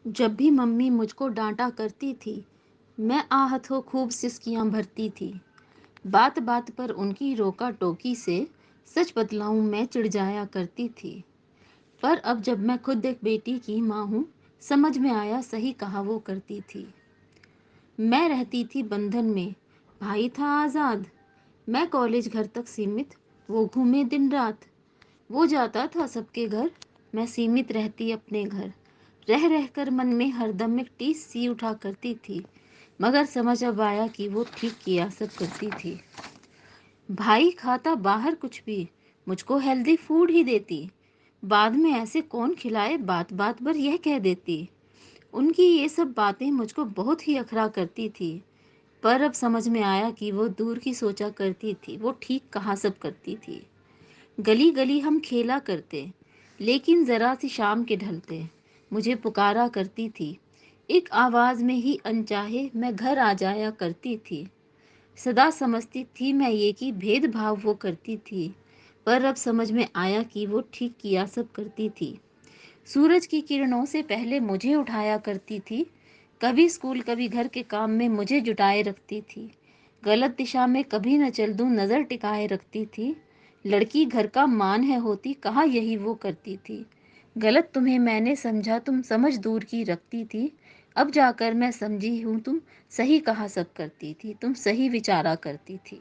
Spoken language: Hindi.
जब भी मम्मी मुझको डांटा करती थी, मैं आहत हो खूब सिसकियां भरती थी। बात बात पर उनकी रोका टोकी से सच बतलाऊं मैं चिढ़ जाया करती थी। पर अब जब मैं खुद एक बेटी की माँ हूँ, समझ में आया सही कहा वो करती थी। मैं रहती थी बंधन में, भाई था आज़ाद। मैं कॉलेज घर तक सीमित, वो घूमे दिन रात। वो जाता था सबके घर, मैं सीमित रहती अपने घर। रह रहकर मन में हरदम एक टीस सी उठा करती थी, मगर समझ अब आया कि वो ठीक किया सब करती थी। भाई खाता बाहर कुछ भी, मुझको हेल्दी फूड ही देती। बाद में ऐसे कौन खिलाए, बात बात पर यह कह देती। उनकी ये सब बातें मुझको बहुत ही अखरा करती थी। पर अब समझ में आया कि वो दूर की सोचा करती थी, वो ठीक कहा सब करती थी। गली गली हम खेला करते, लेकिन जरा सी शाम के ढलते मुझे पुकारा करती थी। एक आवाज में ही अनचाहे मैं घर आ जाया करती थी। सदा समझती थी मैं ये कि भेदभाव वो करती थी, पर अब समझ में आया कि वो ठीक किया सब करती थी। सूरज की किरणों से पहले मुझे उठाया करती थी। कभी स्कूल कभी घर के काम में मुझे जुटाए रखती थी। गलत दिशा में कभी न चल दूं नजर टिकाए रखती थी। लड़की घर का मान है होती, कहा यही वो करती थी। गलत तुम्हें मैंने समझा, तुम समझ दूर की रखती थी। अब जाकर मैं समझी हूँ तुम सही कहा सब करती थी, तुम सही विचारा करती थी।